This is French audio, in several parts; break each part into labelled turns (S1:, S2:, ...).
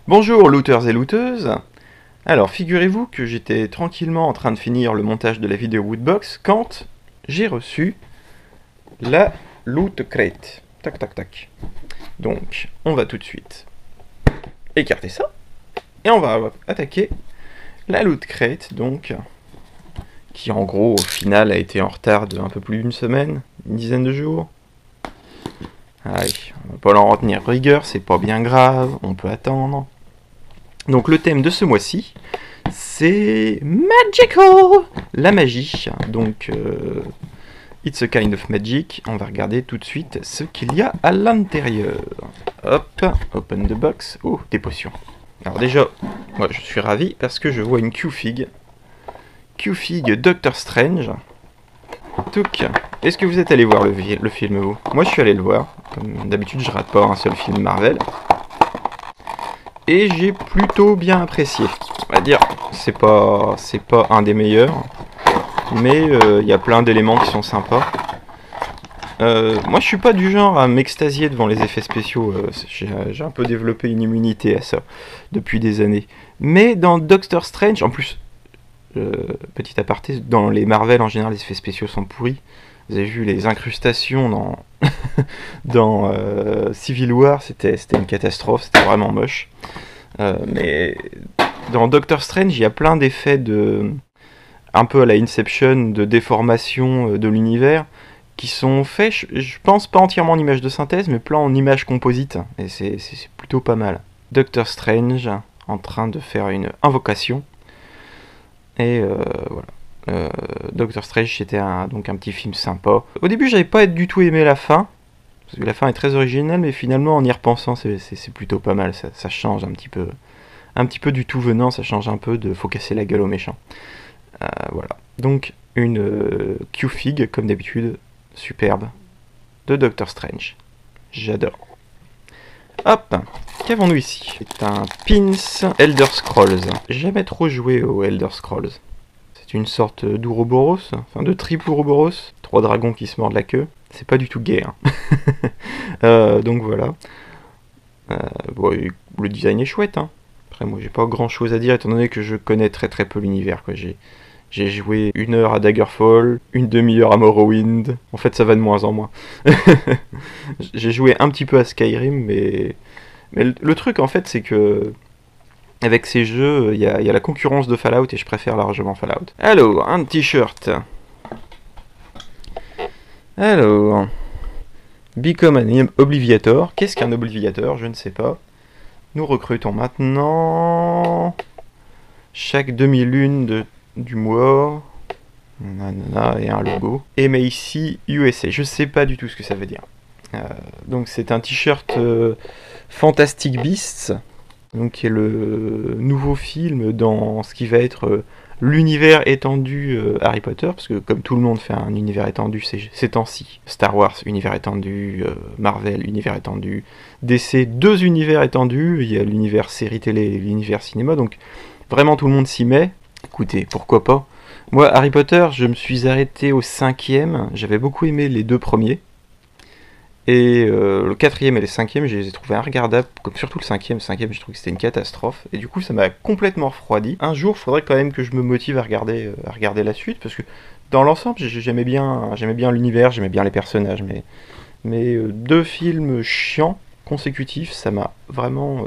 S1: Bonjour looters et looteuses. Alors figurez-vous que j'étais tranquillement en train de finir le montage de la vidéo Woodbox quand j'ai reçu la loot crate. Tac tac tac. Donc on va tout de suite écarter ça et on va attaquer la loot crate, donc qui en gros au final a été en retard de un peu plus d'une semaine, une dizaine de jours. Allez, on va pas l'en retenir rigueur, c'est pas bien grave, on peut attendre. Donc le thème de ce mois-ci, c'est Magical, la magie. Donc It's a kind of magic. On va regarder tout de suite ce qu'il y a à l'intérieur. Hop, open the box. Oh, des potions. Alors déjà, moi je suis ravi parce que je vois une Q-Fig. Q-Fig Doctor Strange. Touk. Est-ce que vous êtes allé voir le film, vous? Moi je suis allé le voir. Comme d'habitude, je rate pas un seul film Marvel. Et j'ai plutôt bien apprécié. On va dire, c'est pas un des meilleurs, mais il y a plein d'éléments qui sont sympas. Moi je suis pas du genre à m'extasier devant les effets spéciaux, j'ai un peu développé une immunité à ça depuis des années. Mais dans Doctor Strange, en plus, petit aparté, dans les Marvel en général les effets spéciaux sont pourris. Vous avez vu les incrustations dans, dans Civil War, c'était une catastrophe, c'était vraiment moche. Mais dans Doctor Strange, il y a plein d'effets un peu à la Inception, de déformation de l'univers, qui sont faits, je pense, pas entièrement en image de synthèse, mais plein en image composite. Et c'est plutôt pas mal. Doctor Strange, en train de faire une invocation. Et voilà. Doctor Strange, c'était donc un petit film sympa. Au début, j'avais pas du tout aimé la fin, parce que la fin est très originale, mais finalement, en y repensant, c'est plutôt pas mal. Ça change un petit peu du tout venant, ça change un peu de faut casser la gueule aux méchants. Voilà. Donc, une Q-Fig, comme d'habitude, superbe, de Doctor Strange. J'adore. Hop, qu'avons-nous ici? C'est un Pins Elder Scrolls. J'ai jamais trop joué aux Elder Scrolls. C'est une sorte d'Ouroboros, enfin de triple Ouroboros, 3 dragons qui se mordent la queue. C'est pas du tout gay, hein. Donc voilà. Bon, le design est chouette, hein. Après moi j'ai pas grand chose à dire étant donné que je connais très peu l'univers, quoi. J'ai joué 1 heure à Daggerfall, une demi-heure à Morrowind. En fait ça va de moins en moins. J'ai joué un petit peu à Skyrim, mais le truc en fait c'est que avec ces jeux, il y a la concurrence de Fallout et je préfère largement Fallout. Alors, un t-shirt. Alors, Become an Obliviator. Qu'est-ce qu'un Obliviator? Je ne sais pas. Nous recrutons maintenant chaque demi-lune du mois. Nanana, et un logo. Et mais ici, USA. Je sais pas du tout ce que ça veut dire. Donc c'est un t-shirt Fantastic Beasts. Donc qui est le nouveau film dans ce qui va être l'univers étendu Harry Potter, parce que comme tout le monde fait un univers étendu ces temps-ci, Star Wars, univers étendu, Marvel, univers étendu, DC, 2 univers étendus, il y a l'univers série télé et l'univers cinéma, donc vraiment tout le monde s'y met. Écoutez, pourquoi pas. Moi, Harry Potter, je me suis arrêté au 5e, j'avais beaucoup aimé les 2 premiers, et le 4e et le 5e, je les ai trouvés inregardables, comme surtout le 5e. Le 5e, je trouve que c'était une catastrophe. Et du coup, ça m'a complètement refroidi. Un jour, il faudrait quand même que je me motive à regarder la suite, parce que dans l'ensemble, j'aimais bien l'univers, j'aimais bien les personnages. Mais 2 films chiants consécutifs, ça m'a vraiment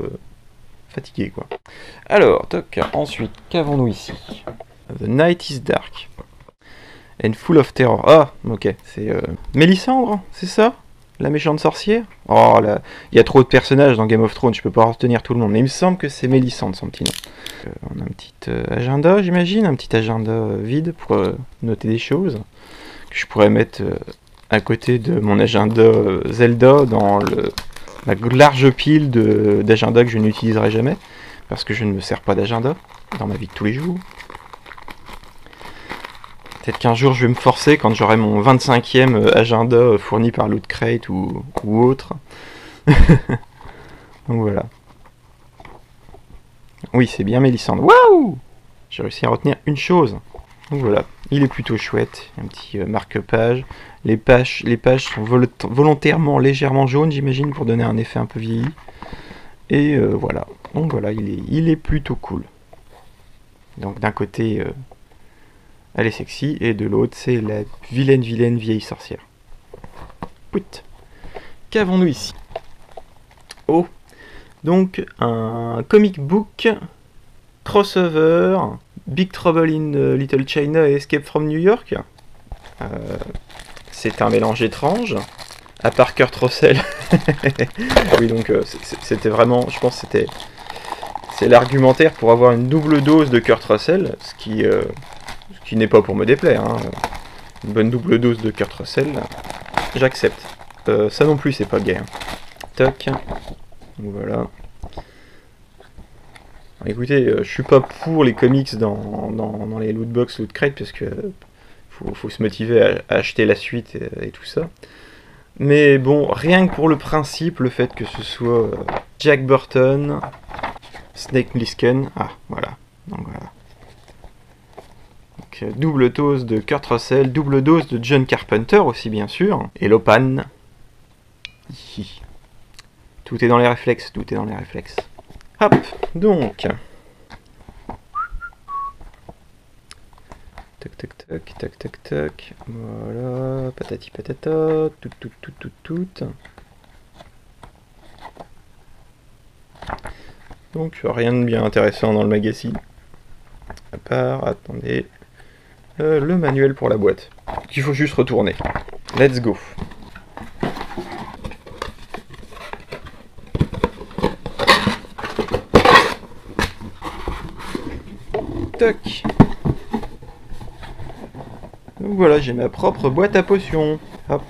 S1: fatigué, quoi. Alors, toc, ensuite, qu'avons-nous ici? The Night is Dark. And Full of Terror. Ah, ok, c'est Mélisandre, c'est ça? La méchante sorcière? Oh là, il y a trop de personnages dans Game of Thrones, je peux pas retenir tout le monde, mais il me semble que c'est Mélisandre son petit nom. On a un petit agenda, j'imagine, un petit agenda vide pour noter des choses, que je pourrais mettre à côté de mon agenda Zelda dans la large pile d'agenda que je n'utiliserai jamais, parce que je ne me sers pas d'agenda dans ma vie de tous les jours. Peut-être qu'un jour je vais me forcer quand j'aurai mon 25e agenda fourni par Loot Crate ou autre. Donc voilà. Oui, c'est bien Mélisandre. Waouh! J'ai réussi à retenir une chose. Donc voilà, il est plutôt chouette, un petit marque-page. Les pages sont volontairement légèrement jaunes, j'imagine, pour donner un effet un peu vieilli. Et voilà, donc voilà, il est plutôt cool. Donc d'un côté, elle est sexy, et de l'autre, c'est la vilaine vieille sorcière. Pout. Qu'avons-nous ici? Oh, donc un comic book crossover Big Trouble in Little China et Escape from New York. C'est un mélange étrange, à part Kurt Russell. Oui, donc c'était vraiment, je pense que c'est l'argumentaire pour avoir une double dose de Kurt Russell, ce qui n'est pas pour me déplaire, hein. Une bonne double dose de Kurt Russell, j'accepte. Ça non plus, c'est pas gay, hein. Toc. Voilà. Écoutez, je suis pas pour les comics dans les lootbox, loot crate, parce que faut se motiver à acheter la suite et tout ça. Mais bon, rien que pour le principe, le fait que ce soit Jack Burton, Snake Plissken, voilà. Donc voilà. Donc, double dose de Kurt Russell, double dose de John Carpenter aussi bien sûr, et Lopan. Tout est dans les réflexes, tout est dans les réflexes. Hop, donc. Tac, tac, tac, tac, tac, tac. Voilà, patati patata, tout. Donc, rien de bien intéressant dans le magazine. À part, attendez, le manuel pour la boîte. Qu'il faut juste retourner. Let's go. Toc. Donc voilà, j'ai ma propre boîte à potions. Hop.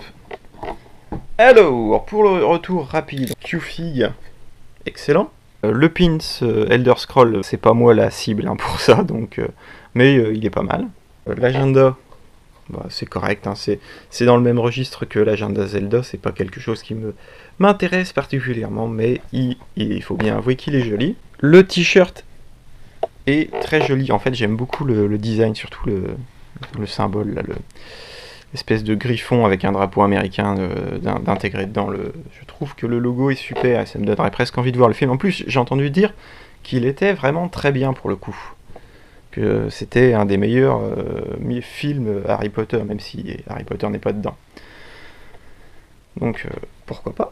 S1: Alors, pour le retour rapide, Q-Fig, excellent. Le pins Elder Scroll, c'est pas moi la cible hein, pour ça, donc, mais il est pas mal. L'agenda, bah, c'est correct, hein, c'est dans le même registre que l'agenda Zelda, c'est pas quelque chose qui m'intéresse particulièrement, mais il faut bien avouer qu'il est joli. Le t-shirt est très joli, en fait j'aime beaucoup le design, surtout le symbole, là, l'espèce de griffon avec un drapeau américain d'intégrer dedans. Je trouve que le logo est super et ça me donnerait presque envie de voir le film. En plus, j'ai entendu dire qu'il était vraiment très bien pour le coup. Que c'était un des meilleurs films Harry Potter, même si Harry Potter n'est pas dedans. Donc, pourquoi pas.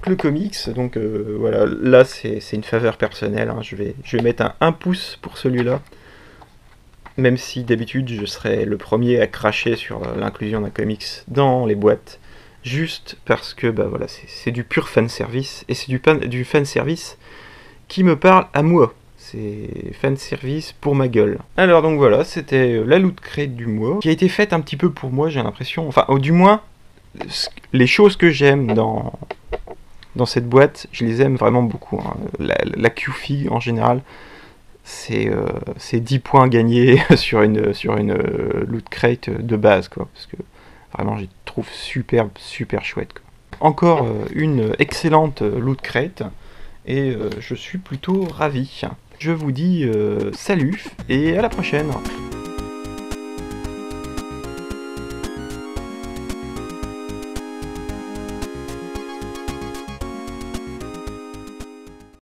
S1: Le comics, donc voilà, là c'est une faveur personnelle, hein. Je vais mettre un pouce pour celui-là. Même si d'habitude je serais le premier à cracher sur l'inclusion d'un comics dans les boîtes, juste parce que bah voilà, c'est du pur fanservice, et c'est du fanservice qui me parle à moi. C'est fanservice pour ma gueule. Alors donc voilà, c'était la loot crate du mois, qui a été faite un petit peu pour moi, j'ai l'impression, enfin du moins, les choses que j'aime dans cette boîte, je les aime vraiment beaucoup, hein. La Q-Fig en général, c'est 10 points gagnés sur une loot crate de base, quoi, parce que vraiment je trouve super chouette, quoi. Encore une excellente loot crate, et je suis plutôt ravi. Je vous dis salut et à la prochaine.